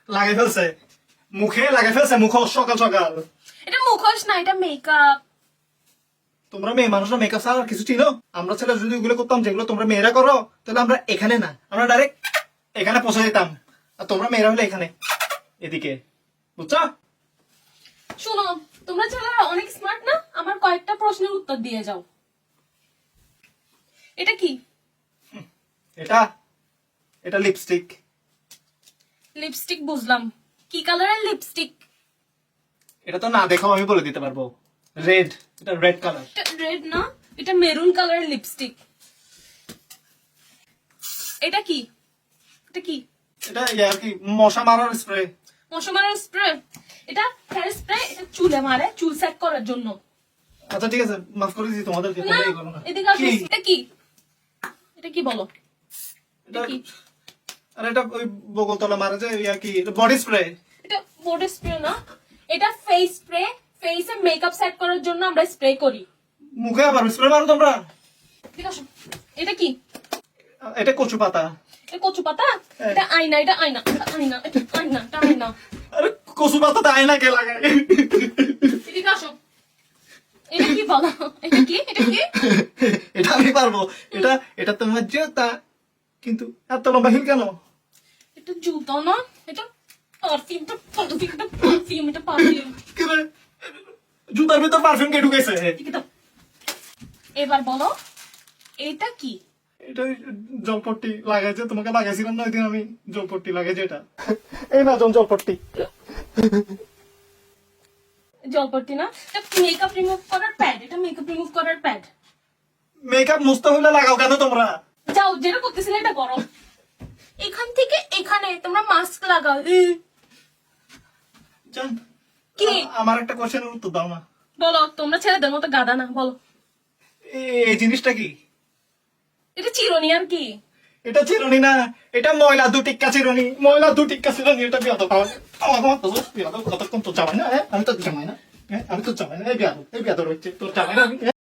লাগাই ফেলছে, মুখে লাগাই ফেলছে, মুখোশ সকাল সকাল। এটা মুখোশ না, এটা মেকআপ। তোমরা মেয়ে মানুষরা মেকআপ ছাড়া আর কিছু ছিল? আমরা ছেলে যদি ওগুলো করতাম যেগুলো তোমরা মেয়েরা করো, তাহলে আমরা এখানে না, আমরা ডাইরেক্ট এখানে পৌঁছে যেতাম। আর তোমরা মেয়েরা হলে এখানে, এদিকে, বুঝছো? শোনো, তোমরা ছেলেরা অনেক স্মার্ট না? আমার কয়েকটা প্রশ্নের উত্তর দিয়ে যাও। এটা কি? এটা এটা লিপস্টিক। লিপস্টিক বুঝলাম, কি কালারের লিপস্টিক? এটা তো না দেখো আমি বলে দিতে পারবো, রেড, এটা রেড কালার। এটা রেড না, এটা মেরুন কালারের লিপস্টিক। এটা কি? এটা কি? এটা আর কি মশা মারার স্প্রে। মশা মারার স্প্রে? এটা হেয়ার স্প্রে, এটা চুলে মারে, চুল সেট করার জন্য। আচ্ছা ঠিক আছে, মাফ করে দিচ্ছি তোমাদেরকে, না, তোমরা এই করো না। এদিকে আসো। কি? এটা কি? এটা কি বলো? এটা এটা- কি? আর এটা ওই বগলতলা মারা যায় আর কি, বডি স্প্রে। এটা বডি স্প্রে না, এটা ফেস স্প্রে। ফেসে মেকআপ সেট করার জন্য আমরা স্প্রে করি। মুখে আবার স্প্রে মারো তোমরা? এদিকে আসো। এটা কি? এটা কচু পাতা। এটা কচু পাতা? এটা আয়না, এটা আয়না, এটা আয়না, এটা আয়না, এটা আয়না। আরে কচু পাতাতে আয়না কে লাগায়? এদিকে আসো। এটা কি বলো? এটা কি? এটা কি? এটা আমি পারবো। এটা এটা তোমার জুতা, কিন্তু এত লম্বা হিল কেন? এটা জুতো না, এটা পারফিউম, এটা পারফিউম, এটা পারফিউম, এটা পারফিউম। কি রে? জুতার ভিতর পারফিউম কে ঢুকেছে? এদিকে দাও। এবার বলো, এটা কি? এটা ওই জলপট্টি লাগাইছে, তোমাকে লাগাইছিলাম না ওই দিন, আমি জলপট্টি লাগাইছি। এটা এই না জলপট্টি। জলপট্টি না, এটা মেকআপ রিমুভ করার প্যাড। এটা মেকআপ রিমুভ করার প্যাড। মেকআপ মুছতে হইলে লাগাও কেন তোমরা? যাও, যেটা করতেছিলে এটা করো। এখান থেকে এখানে তোমরা মাস্ক লাগাও। জান, কি? আমার একটা কোশ্চেনের উত্তর দাও না। বলো, তোমরা ছেলেদের মতো গাদা না, বলো। এই জিনিসটা কি? এটা চিরুনি আর কি? এটা চিরুনি না, এটা ময়লা দুটিক্কা চিরুনি, ময়লা দুটিক্কা চিরুনি। এটা বিয়াদব আমার তো বিয়াদব, কতক্ষণ তো জামাই না, আমি তো জামাই না, আমি তো জামাই না, এই বিয়াদব হচ্ছে তোর জামাই না আমি।